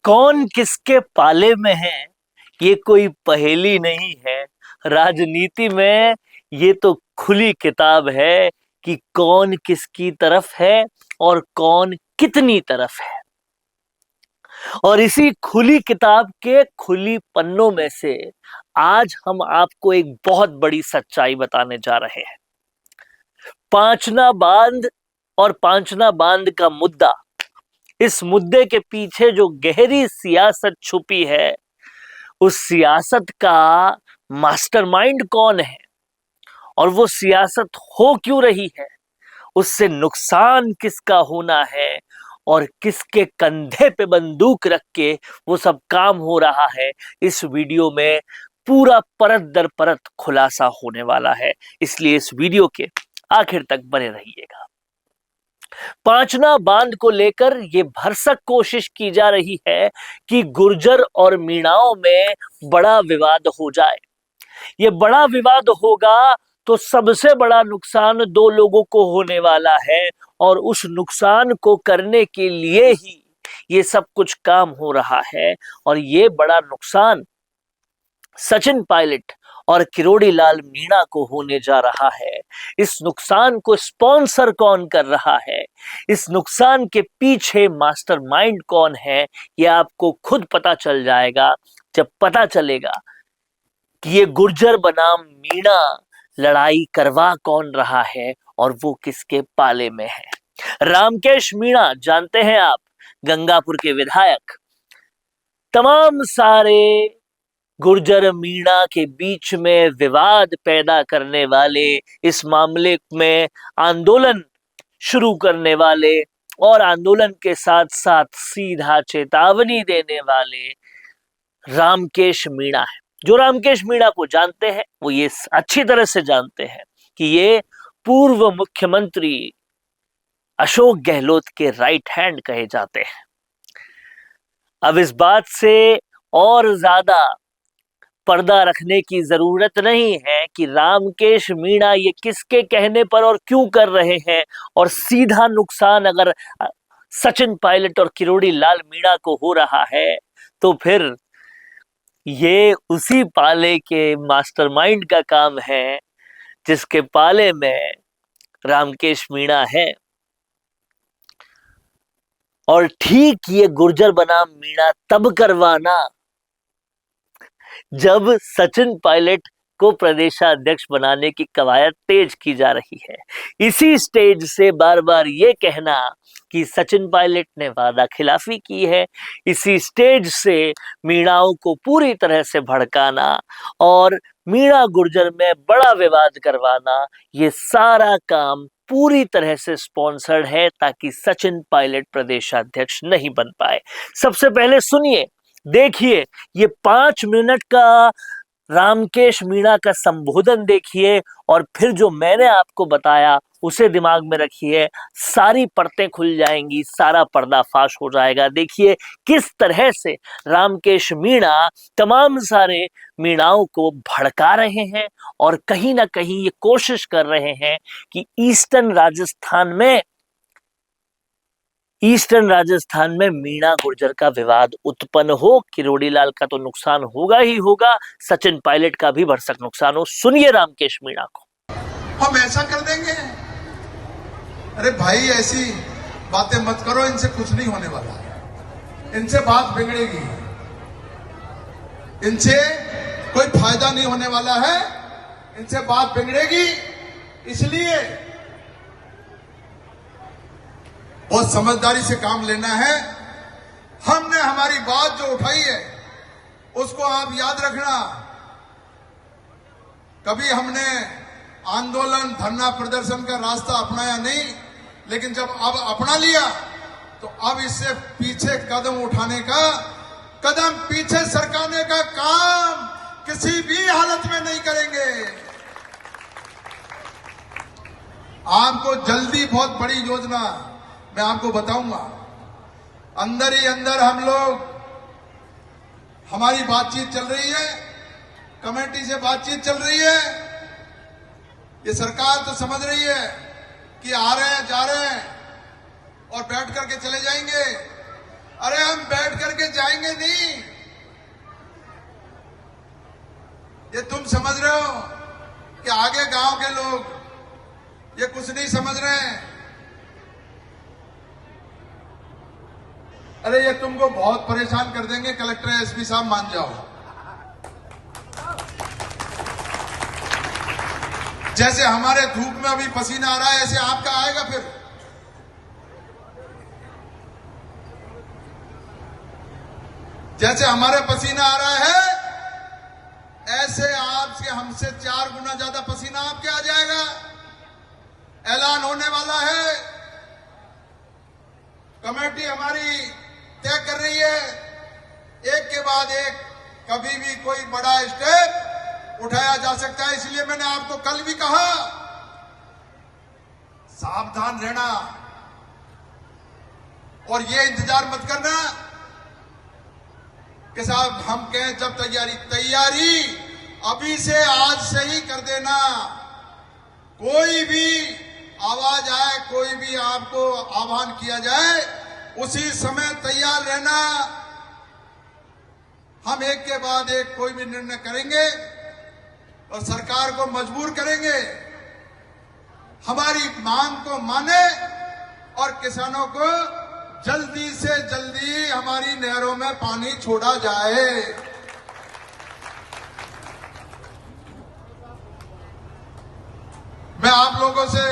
कौन किसके पाले में है ये कोई पहेली नहीं है। राजनीति में ये तो खुली किताब है कि कौन किसकी तरफ है और कौन कितनी तरफ है। और इसी खुली किताब के खुली पन्नों में से आज हम आपको एक बहुत बड़ी सच्चाई बताने जा रहे हैं। पांचना बांध और पांचना बांध का मुद्दा, इस मुद्दे के पीछे जो गहरी सियासत छुपी है, उस सियासत का मास्टरमाइंड कौन है और वो सियासत हो क्यों रही है, उससे नुकसान किसका होना है और किसके कंधे पे बंदूक रख के वो सब काम हो रहा है, इस वीडियो में पूरा परत दर परत खुलासा होने वाला है। इसलिए इस वीडियो के आखिर तक बने रहिएगा। पांचना बांध को लेकर ये भरसक कोशिश की जा रही है कि गुर्जर और मीणाओं में बड़ा विवाद हो जाए। ये बड़ा विवाद होगा तो सबसे बड़ा नुकसान दो लोगों को होने वाला है और उस नुकसान को करने के लिए ही ये सब कुछ काम हो रहा है। और ये बड़ा नुकसान सचिन पायलट और किरोड़ी लाल मीणा को होने जा रहा है। इस नुकसान को स्पॉन्सर कौन कर रहा है, इस नुकसान के पीछे मास्टरमाइंड कौन है, ये आपको खुद पता चल जाएगा जब पता चलेगा कि ये गुर्जर बनाम मीणा लड़ाई करवा कौन रहा है और वो किसके पाले में है। रामकेश मीणा जानते हैं आप, गंगापुर के विधायक, तमाम सारे गुर्जर मीणा के बीच में विवाद पैदा करने वाले, इस मामले में आंदोलन शुरू करने वाले और आंदोलन के साथ साथ सीधा चेतावनी देने वाले रामकेश मीणा है। जो रामकेश मीणा को जानते हैं वो ये अच्छी तरह से जानते हैं कि ये पूर्व मुख्यमंत्री अशोक गहलोत के राइट हैंड कहे जाते हैं। अब इस बात से और ज्यादा पर्दा रखने की जरूरत नहीं है कि रामकेश मीणा ये किसके कहने पर और क्यों कर रहे हैं, और सीधा नुकसान अगर सचिन पायलट और किरोड़ी लाल मीणा को हो रहा है तो फिर ये उसी पाले के मास्टरमाइंड का काम है जिसके पाले में रामकेश मीणा है। और ठीक ये गुर्जर बनाम मीणा तब करवाना जब सचिन पायलट को प्रदेशाध्यक्ष बनाने की कवायद तेज की जा रही है। इसी स्टेज से बार बार ये कहना कि सचिन पायलट ने वादा खिलाफी की है, इसी स्टेज से मीणाओं को पूरी तरह से भड़काना और मीणा गुर्जर में बड़ा विवाद करवाना, ये सारा काम पूरी तरह से स्पॉन्सर्ड है ताकि सचिन पायलट प्रदेशाध्यक्ष नहीं बन पाए। सबसे पहले सुनिए, देखिए ये 5 मिनट का रामकेश मीणा का संबोधन देखिए और फिर जो मैंने आपको बताया उसे दिमाग में रखिए। सारी परतें खुल जाएंगी, सारा पर्दाफाश हो जाएगा। देखिए किस तरह से रामकेश मीणा तमाम सारे मीणाओं को भड़का रहे हैं और कहीं ना कहीं ये कोशिश कर रहे हैं कि ईस्टर्न राजस्थान में मीणा गुर्जर का विवाद उत्पन्न हो। किरोड़ी लाल का तो नुकसान होगा ही होगा, सचिन पायलट का भी भरसक नुकसान हो। सुनिए रामकेश मीणा को। हम ऐसा कर देंगे, अरे भाई ऐसी बातें मत करो, इनसे कुछ नहीं होने वाला, इनसे बात बिगड़ेगी, इनसे कोई फायदा नहीं होने वाला है, इनसे बात बिगड़ेगी। इसलिए बहुत समझदारी से काम लेना है। हमने हमारी बात जो उठाई है उसको आप याद रखना। कभी हमने आंदोलन, धरना, प्रदर्शन का रास्ता अपनाया नहीं, लेकिन जब अब अपना लिया तो अब इससे पीछे कदम उठाने का, कदम पीछे सरकाने का काम किसी भी हालत में नहीं करेंगे। आपको जल्दी बहुत बड़ी योजना मैं आपको बताऊंगा। अंदर ही अंदर हम लोग, हमारी बातचीत चल रही है, कमेटी से बातचीत चल रही है। ये सरकार तो समझ रही है कि आ रहे हैं, जा रहे हैं और बैठ करके चले जाएंगे। अरे हम बैठ करके जाएंगे ये तुम समझ रहे हो कि आगे गांव के लोग ये कुछ नहीं समझ रहे हैं? अरे ये तुमको बहुत परेशान कर देंगे, कलेक्टर एसपी साहब मान जाओ। जैसे हमारे धूप में अभी पसीना आ रहा है, ऐसे आपका आएगा फिर। जैसे हमारे पसीना आ रहा है, ऐसे आपसे हमसे 4 गुना ज्यादा पसीना आपके आ जाएगा। ऐलान होने वाला है, कमेटी हमारी तय कर रही है, एक के बाद एक कभी भी कोई बड़ा स्टेप उठाया जा सकता है। इसलिए मैंने आपको कल भी कहा, सावधान रहना और ये इंतजार मत करना कि साहब हम कहें जब तैयारी अभी से, आज से ही कर देना। कोई भी आवाज आए, कोई भी आपको आह्वान किया जाए, उसी समय तैयार रहना। हम एक के बाद एक कोई भी निर्णय करेंगे और सरकार को मजबूर करेंगे हमारी मांग को माने और किसानों को जल्दी से जल्दी हमारी नहरों में पानी छोड़ा जाए। मैं आप लोगों से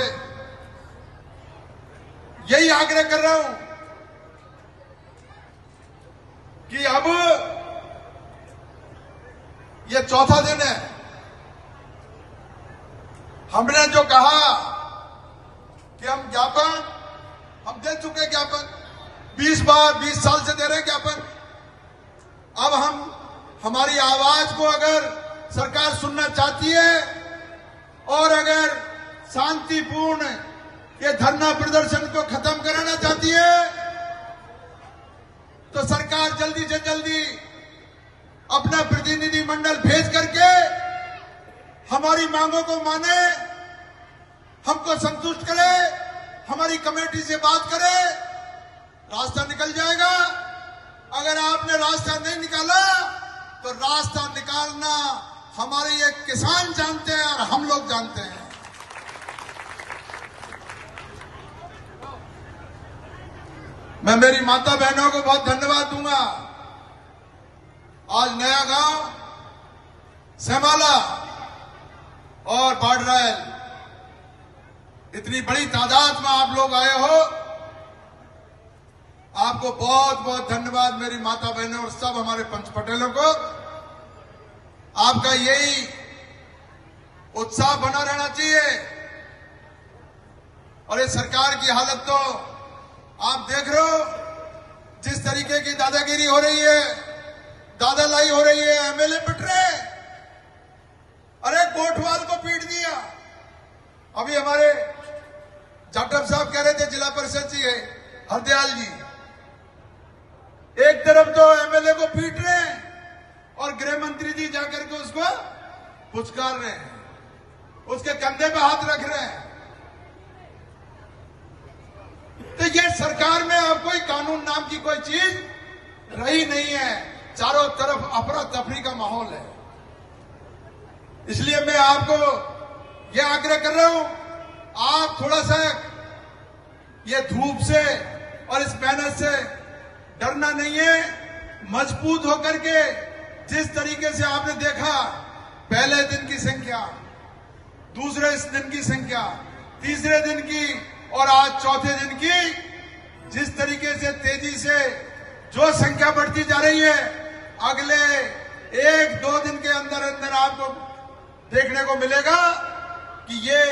यही आग्रह कर रहा हूं कि अब ये चौथा दिन है। हमने जो कहा कि हम ज्ञापन हम दे चुके, ज्ञापन 20 साल से दे रहे हैं ज्ञापन। अब हमारी आवाज को अगर सरकार सुनना चाहती है और अगर शांतिपूर्ण ये धरना प्रदर्शन को खत्म कराना चाहती है, तो सरकार जल्दी से जल्दी अपना प्रतिनिधि मंडल भेज करके हमारी मांगों को माने, हमको संतुष्ट करे, हमारी कमेटी से बात करे, रास्ता निकल जाएगा। अगर आपने रास्ता नहीं निकाला तो रास्ता निकालना हमारे ये किसान जानते हैं और हम लोग जानते हैं। मैं मेरी माता बहनों को बहुत धन्यवाद दूंगा। आज नया गांव, सेमाला और बाडरायल, इतनी बड़ी तादाद में आप लोग आए हो, आपको बहुत बहुत धन्यवाद मेरी माता बहनों और सब हमारे पंच पटेलों को। आपका यही उत्साह बना रहना चाहिए। और ये सरकार की हालत तो आप देख रहे हो, जिस तरीके की दादागिरी हो रही है, दादालाई हो रही है, एमएलए पिट रहे। अरे कोटवाल को पीट दिया। अभी हमारे जाटव साहब कह रहे थे, जिला परिषद जी है हरदयाल जी, एक तरफ तो एमएलए को पीट रहे हैं और गृह मंत्री जी जाकर के उसको पुचकार रहे हैं, उसके कंधे पे हाथ रख रहे हैं। तो ये सरकार में अब कोई कानून नाम की कोई चीज रही नहीं है, चारों तरफ अफरा तफरी का माहौल है। इसलिए मैं आपको यह आग्रह कर रहा हूं, आप थोड़ा सा ये धूप से और इस मेहनत से डरना नहीं है। मजबूत होकर के, जिस तरीके से आपने देखा, पहले दिन की संख्या, दूसरे दिन की संख्या, तीसरे दिन की और आज चौथे दिन की, जिस तरीके से तेजी से जो संख्या बढ़ती जा रही है, अगले 1-2 दिन के अंदर अंदर आपको देखने को मिलेगा कि ये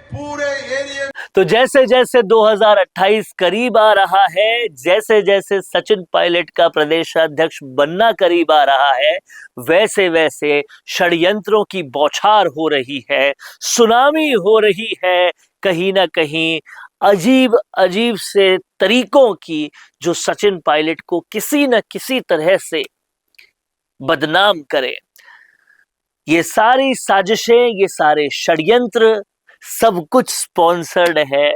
पूरे एरिया। तो जैसे जैसे 2028 करीब आ रहा है, जैसे जैसे सचिन पायलट का प्रदेशाध्यक्ष बनना करीब आ रहा है, वैसे वैसे षड्यंत्रों की बौछार हो रही है, सुनामी हो रही है, कहीं ना कहीं अजीब अजीब से तरीकों की, जो सचिन पायलट को किसी न किसी तरह से बदनाम करे। ये सारी साजिशें, ये सारे षड्यंत्र, सब कुछ स्पॉन्सर्ड है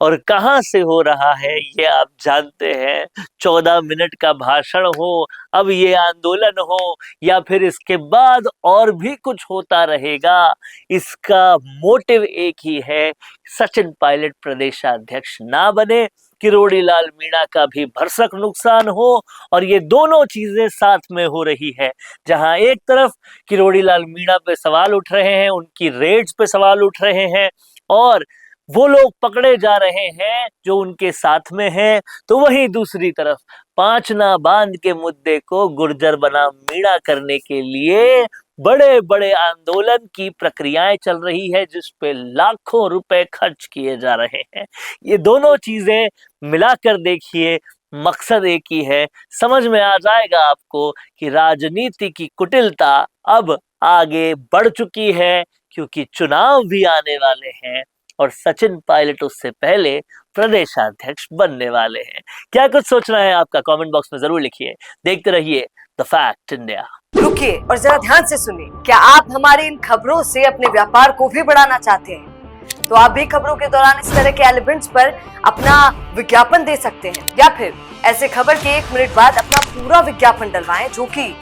और कहां से हो रहा है ये आप जानते हैं। 14 मिनट का भाषण हो, अब ये आंदोलन हो, या फिर इसके बाद और भी कुछ होता रहेगा, इसका मोटिव एक ही है, सचिन पायलट प्रदेशाध्यक्ष ना बने, किरोड़ी लाल मीणा का भी भरसक नुकसान हो, और ये दोनों चीजें साथ में हो रही है। जहां एक तरफ किरोड़ी लाल मीणा पे सवाल उठ रहे हैं, उनकी रेड्स पे सवाल उठ रहे हैं, और वो लोग पकड़े जा रहे हैं जो उनके साथ में हैं, तो वहीं दूसरी तरफ पांच ना बांध के मुद्दे को गुर्जर बनाम मीणा करने के लिए बड़े बड़े आंदोलन की प्रक्रियाएं चल रही है, जिस पे लाखों रुपए खर्च किए जा रहे हैं। ये दोनों चीजें मिलाकर देखिए, मकसद एक ही है। समझ में आ जाएगा आपको कि राजनीति की कुटिलता अब आगे बढ़ चुकी है, क्योंकि चुनाव भी आने वाले हैं और सचिन पायलट उससे पहले प्रदेशाध्यक्ष बनने वाले हैं। क्या कुछ सोचना है आपका, कमेंट बॉक्स में जरूर लिखिए। देखते रहिए द फैक्ट इंडिया। रुकिए और जरा ध्यान से सुनिए। क्या आप हमारी इन खबरों से अपने व्यापार को भी बढ़ाना चाहते हैं? तो आप भी खबरों के दौरान इस तरह के एलिमेंट्स पर अपना विज्ञापन दे सकते हैं, या फिर ऐसे खबर के 1 मिनट बाद अपना पूरा विज्ञापन डलवाएं, जो कि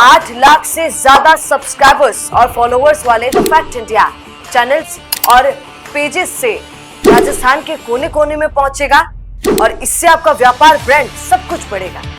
8 लाख से ज्यादा सब्सक्राइबर्स और फॉलोअर्स वाले द फैक्ट इंडिया चैनल्स और पेजेस से राजस्थान के कोने कोने में पहुंचेगा, और इससे आपका व्यापार, ब्रांड सब कुछ बढ़ेगा।